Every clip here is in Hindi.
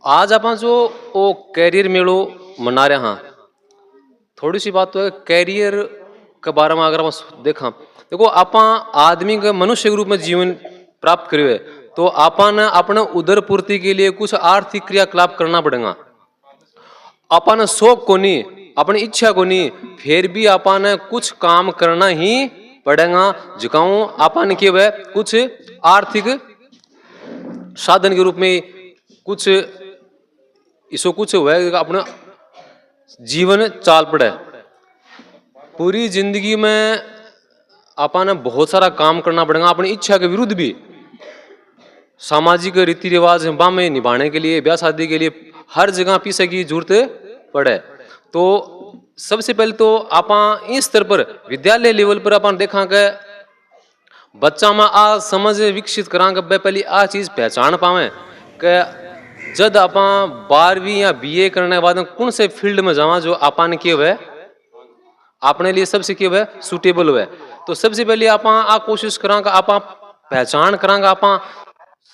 आज अपन जो वो कैरियर मेलो मना रहे हाँ, थोड़ी सी बात तो है कैरियर के बारे में। अगर हम देखा, देखो आपा आदमी के मनुष्य के रूप में जीवन प्राप्त करियो है, तो आपा ने अपने उदर पूर्ति के लिए कुछ आर्थिक क्रियाकलाप करना पड़ेगा। आपा ने शौक को नहीं, अपनी इच्छा को नहीं, फिर भी आपा ने कुछ काम करना ही पड़ेगा। जिकाऊ आपा ने क्या है कुछ आर्थिक साधन के रूप में कुछ इसको कुछ हुआ अपना जीवन चाल पड़े। पूरी जिंदगी में आपा ने बहुत सारा काम करना पड़ेगा, अपनी इच्छा के विरुद्ध भी। सामाजिक रीति रिवाज में निभाने के लिए, ब्याह शादी के लिए हर जगह पीछे की जरूरत पड़े। तो सबसे पहले तो आपा इस स्तर पर विद्यालय लेवल पर अपन देखा के बच्चा में आ समझ विकसित करा के पहली आ चीज पहचान पावे कि जब आप 12वीं या बीए करने के बाद कौन से फील्ड में जावा जो आपा ने किए हुए अपने लिए सबसे किए हुए सुटेबल हुए। तो सबसे पहले आप आ कोशिश करा आप पहचान करा आप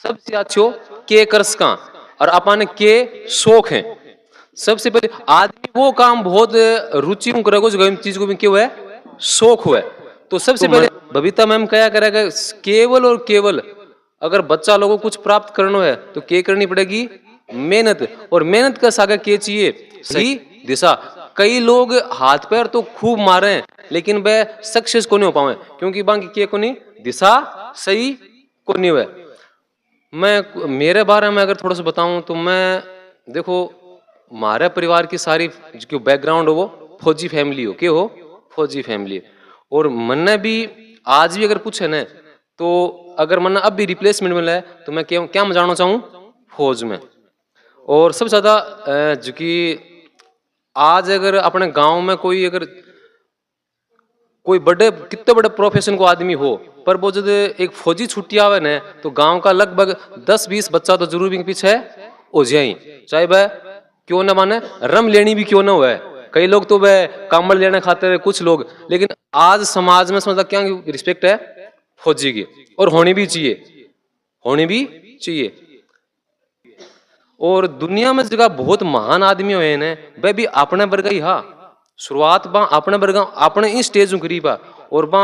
सबसे अच्छो के कर्स का और अपन के शौक है। सबसे पहले आदमी वो काम बहुत रुचि करेगा जो चीज को भी क्यों है शौक हुआ। तो सबसे पहले बबीता मैम क्या करेगा, केवल और केवल अगर बच्चा लोगों को कुछ प्राप्त करना है तो क्या करनी पड़ेगी, मेहनत। और मेहनत का सागर क्या चाहिए, सही दिशा। कई लोग हाथ पैर तो खूब मारे हैं लेकिन वह सक्सेस को नहीं हो पाए क्योंकि बाकी क्या को नहीं दिशा सही को नहीं हुआ। मैं मेरे बारे में अगर थोड़ा सा बताऊं तो मैं देखो हमारे परिवार की सारी जो बैकग्राउंड हो वो फौजी फैमिली हो, क्या हो फौजी फैमिली। और मन भी आज भी अगर पूछे ना तो अगर मन अब भी रिप्लेसमेंट मिला है तो मैं क्या क्या मैं जानना चाहूँ फौज में। और सबसे ज्यादा जो कि आज अगर अपने गांव में कोई अगर कोई बड़े कितने बड़े प्रोफेशन को आदमी हो पर वो जब एक फौजी छुट्टी आवे ना तो गांव का लगभग 10-20 बच्चा तो जरूर भी पीछे हो जाए, चाहे वह क्यों ना माने रम लेनी भी क्यों ना हुआ है। कई लोग तो वह कामड़ लेने खाते हैं कुछ लोग, लेकिन आज समाज में समझता क्या रिस्पेक्ट है फौजी की और होनी भी चाहिए, होनी भी चाहिए। और दुनिया में जगह बहुत महान आदमी हुए हैं वह भी अपने वर्ग ही हा शुरुआत बा अपने वर्ग अपने इस स्टेज करी बा। और बा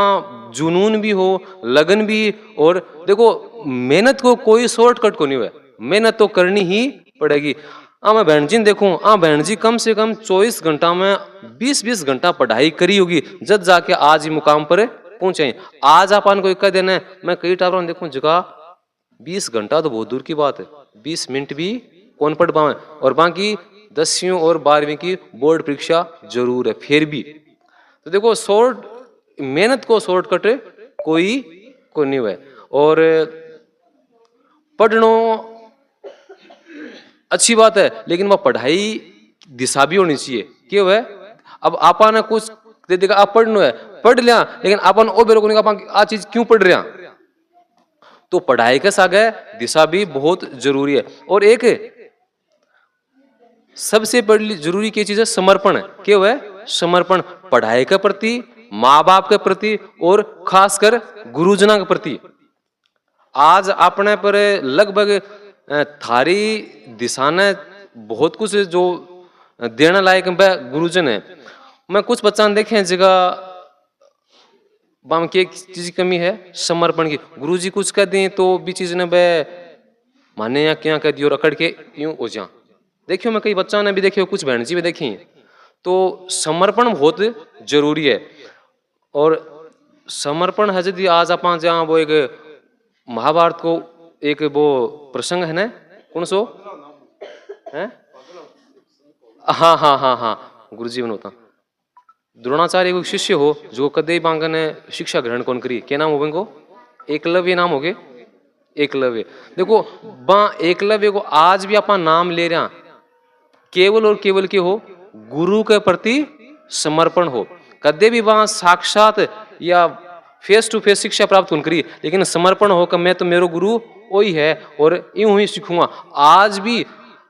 जुनून भी हो लगन भी। और देखो मेहनत को कोई शॉर्टकट को नहीं हुआ, मेहनत तो करनी ही पड़ेगी। मैं बहन जी देखूं बहन जी कम से कम 24 घंटा में 20-20 घंटा पढ़ाई करी होगी जब जाके आज ही मुकाम पर पहुंचे। आज अपन को एक दिन है मैं कई टावर देखूं जगह 20 घंटा तो बहुत दूर की बात है, 20 मिनट भी कौन पढ़ पाए। और बाकी 10वीं और 12वीं की बोर्ड परीक्षा जरूर है फिर भी। तो देखो शॉर्ट मेहनत को शॉर्टकट कोई को नहीं हुआ। और पढ़ना अच्छी बात है लेकिन वह पढ़ाई दिशा भी होनी चाहिए, क्यों है। अब आपा ने कुछ दे देगा आप पढ़ना है पढ़ लिया लेकिन अपन ओ बेरो को आ चीज क्यों पढ़ रहा। तो पढ़ाई के साथ दिशा भी बहुत जरूरी है। और एक सबसे बड़ी जरूरी क्या चीज है, समर्पण है। क्यों है समर्पण पढ़ाई के प्रति, माँ बाप के प्रति और खासकर गुरुजना के प्रति। आज अपने पर लगभग थारी दिशा ने बहुत कुछ जो देने लायक गुरुजन है। मैं कुछ बच्चा देखे जगह बाम की एक चीज की कमी है समर्पण की। गुरुजी कुछ कह दें तो भी चीज ने बे माने या क्या कह दियो रखड़ के यूं हो जा। देखियो मैं कई बच्चा ने भी देखियो कुछ बहन जी भी देखी। तो समर्पण बहुत जरूरी है। और समर्पण है यदि आज आप जहाँ वो एक महाभारत को एक वो प्रसंग है ना कौन सो है, हाँ हाँ हाँ हाँ गुरुजी बनोता द्रोणाचार्य को शिष्य हो जो कदे बांग ने शिक्षा ग्रहण कौन करी, क्या नाम हो को एकलव्य नाम हो गए एकलव्य। देखो बा एकलव्य को आज भी अपन नाम ले रहे केवल और केवल के हो गुरु के प्रति समर्पण हो। कदे भी वहां साक्षात या फेस टू फेस शिक्षा प्राप्त कौन करी लेकिन समर्पण हो कि मैं तो मेरो गुरु वही है और यूं ही सीखूंगा। आज भी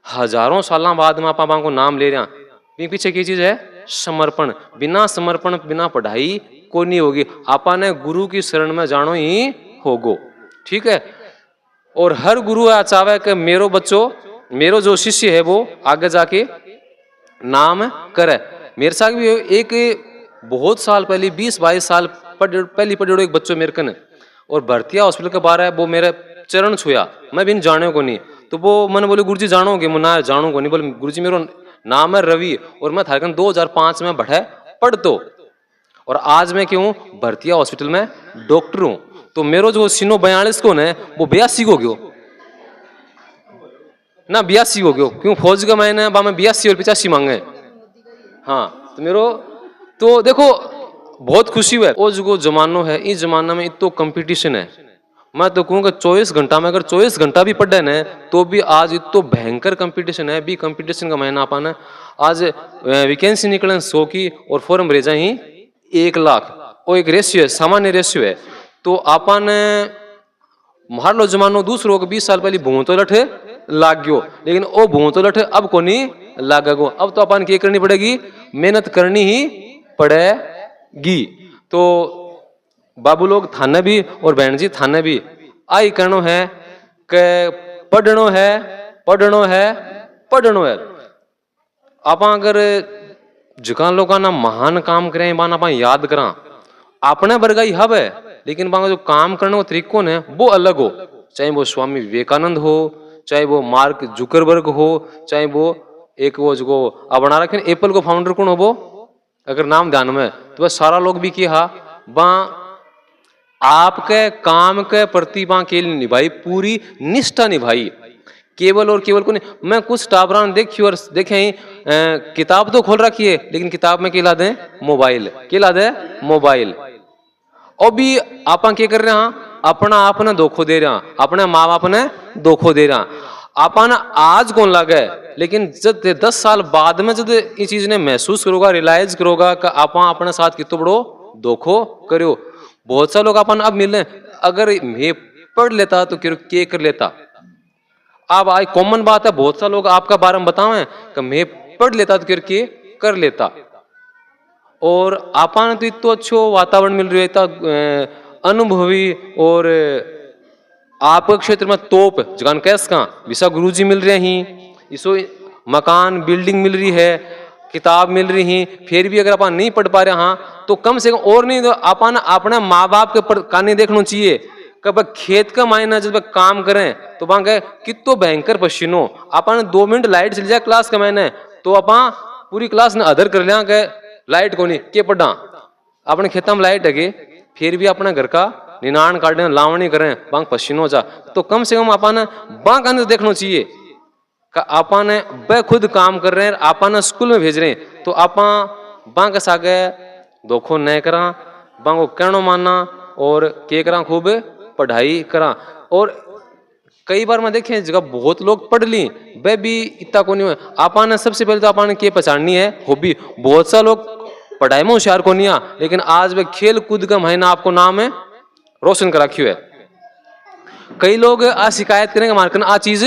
हजारों साल बाद में आप को नाम ले रहे पीछे की चीज है समर्पण। बिना समर्पण बिना पढ़ाई को नहीं होगी। आपा ने गुरु की शरण में जानो ही होगो, ठीक है। और हर गुरु चाहे कि मेरो बच्चों मेरो जो शिष्य है वो आगे जाके नाम करे। मेरे साथ भी एक बहुत साल पहले 20-22 साल पहली पढ़े एक बच्चों मेरे कन और भर्तिया हॉस्पिटल के बाहर है, वो मेरे चरण छुया, मैं भी जाने को नहीं। तो वो मैंने बोले गुरुजी जानोगे? मुन्ना जानो को नहीं। बोले गुरुजी मेरा नाम है रवि और मैं थारकन 2005 में बैठे पढ़ तो, और आज मैं क्यों भर्तिया हॉस्पिटल में डॉक्टर हूँ। तो मेरो जो सिनो 42 को है वो 82 को गयो ना, 82 हो गयो, क्यों फौज का मैंने बा में 82 और 85 मांगे। हाँ तो मेरो तो देखो बहुत खुशी हुआ। वो जो जमानो है, इस जमाना में इतो कंपटीशन है, मैं तो कहूँगा 24 घंटा में अगर 24 घंटा भी पढ़े न तो भी आज इतो भयंकर कंपटीशन है। भी कंपटीशन का महीना अपन आज वैकेंसी निकले 100 की और फॉर्म भेजा ही 1 लाख, वो एक रेशियो है, सामान्य रेशियो है। तो अपन मार लो जमानो दूसरों को 20 साल पहले भूं तो लठ लाग गयो, लेकिन वो भूं तो लठ अब को नहीं लागेगो। अब तो अपन क्या करनी पड़ेगी, मेहनत करनी ही पड़ेगी। तो बाबू लोग थाने भी और बहन जी थाने भी आई कहनो है कि पढ़नो है पढ़नो है पढ़नो है। आप अगर जिका लोग ना महान काम करें बाना आप याद करा, अपने वर्गा ही हब है, लेकिन बांगा जो काम करने का तरीकों ने वो अलग हो, चाहे वो स्वामी विवेकानंद हो, चाहे वो मार्क जुकरबर्ग हो, चाहे वो एक वो जो अब बना रखे एप्पल को फाउंडर कौन हो वो अगर नाम ध्यान में, तो वह सारा लोग भी किया बा आपके काम के प्रति बा के निभाई पूरी निष्ठा निभाई, केवल और केवल को नहीं। मैं कुछ टाबरान देखी और देखे किताब तो खोल रखी है, लेकिन किताब में क्या दे मोबाइल, क्या दे मोबाइल। और भी आप क्या कर रहे हैं, अपना आपने धोखो दे रहा, अपने माँ बाप ने धोखो दे रहा। आपने आज कौन लगे, लेकिन जब 10 साल बाद में जब ये चीज ने महसूस करोगा, रियलाइज करोगा कि आप अपने साथ कितना बड़ो धोखो करो। बहुत सारे लोग अपन अब मिल रहे, अगर मैं पढ़ लेता तो क्या कर लेता। अब आज कॉमन बात है, बहुत सारे लोग आपका बारे में बतावें कि मैं पढ़ लेता तो क्या कर लेता। और आपने तो इतना अच्छो वातावरण मिल रही है, अनुभवी और आपके क्षेत्र में तोप जगन कैस का विशा गुरु जी मिल रहे हैं, इसो मकान बिल्डिंग मिल रही है, किताब मिल रही है, फिर भी अगर अपन नहीं पढ़ पा रहे हाँ तो कम से कम और नहीं तो अपन अपने माँ बाप के काने देखना चाहिए। कब खेत का मायना जब काम करें तो वहां गए कितो भयंकर पसीनो, अपन 2 मिनट लाइट चल जाए क्लास का मैंने तो अपन पूरी क्लास ने अदर कर लिया के लाइट को नहीं के पढ़ा। अपने खेतों में लाइट है फिर भी अपने घर का निनान काटने लावणी करें बांग पसीनो जा, तो कम से कम अपन बांग अंदर देखना चाहिए कि अपन वे खुद काम कर रहे हैं, अपन स्कूल में भेज रहे हैं तो आप बांग के सागे धोखो नहीं करा, बांग को कहना मानना और के करा खूब पढ़ाई करा। और कई बार मैं देखे जगह बहुत लोग पढ़ ली वे भी इतना को नहीं हुआ। आपने सबसे पहले तो आपने के पहचाननी है हॉबी। बहुत सा लोग पढ़ाई में होशियार को नहीं आ, लेकिन आज वे खेल कूद का महीना आपको नाम है रोशन करा क्यों है। कई लोग आज शिकायत करेंगे मार्कन आ चीज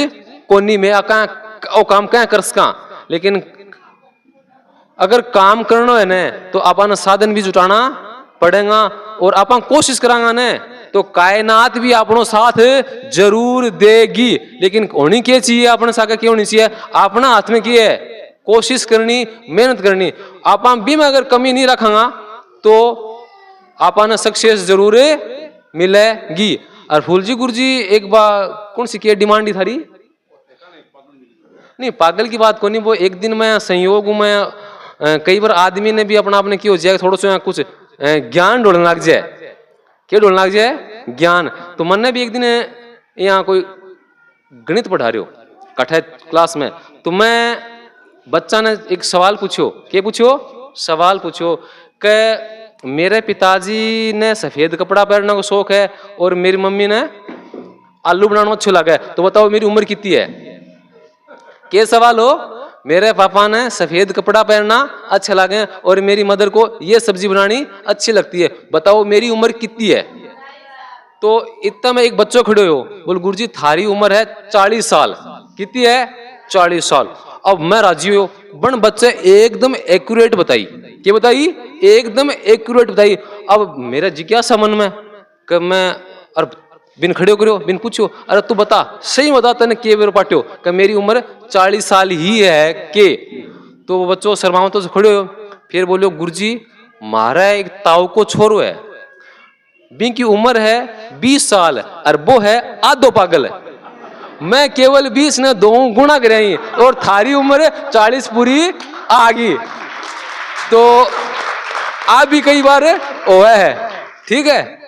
कोनी में ओ काम क्या कर सका, लेकिन अगर काम करना है न तो अपन साधन भी जुटाना पड़ेगा और अपन कोशिश करांगा न तो कायनात भी अपनों साथ जरूर देगी। लेकिन होनी क्या चाहिए अपने साथ क्या होनी चाहिए, अपना हाथ में क्या है कोशिश करनी मेहनत करनी। आप भी में अगर कमी नहीं रखांगा तो अपन सक्सेस जरूर मिलेगी। और फूल जी गुरु जी एक बार कौन सी क्या डिमांड ही थारी नहीं पागल की बात को नहीं, वो एक दिन मैं संयोग में कई बार आदमी ने भी अपना आपने क्यों जाए थोड़ा सा कुछ ज्ञान ढूंढने लग जाए, क्या ढूंढने लग जाए ज्ञान। तो मन ने भी एक दिन यहाँ कोई गणित पढ़ा रहे हो कठा क्लास में, तो मैं बच्चा ने एक सवाल पूछो, क्या पूछो सवाल पूछो कि मेरे पिताजी ने सफेद कपड़ा पहनने का शौक है और मेरी मम्मी ने आलू बनाना अच्छा लगा है, तो बताओ मेरी उम्र कितनी है। क्या सवाल हो, मेरे पापा ने सफेद कपड़ा पहनना अच्छा लगे और मेरी मदर को ये सब्जी बनानी अच्छी लगती है, बताओ मेरी उम्र कितनी है। तो इतना में एक बच्चों खड़े हो बोल गुरुजी थारी उम्र है 40 साल, कितनी है 40 साल। अब मैं राजी हो बन बच्चे एकदम एक्यूरेट बताई, क्या बताई एकदम एक्यूरेट बताई। अब मेरा जिज्ञासा मन में कि मैं और बिन खड़े करो बिन पूछो, अरे तू बता सही बता तने के बेर पाट्यो, कि मेरी उम्र 40 साल ही है के। तो वो बच्चों शर्माओ तो खड़े हो, फिर बोलो गुरुजी मारा एक ताऊ को छोरो है, बिन की उम्र है 20 साल और वो है आधो पागल है, मैं केवल 20 ने 2 गुणा करे और थारी उम्र 40 पूरी आ गई। तो आप भी कई बार ओ है, ठीक है।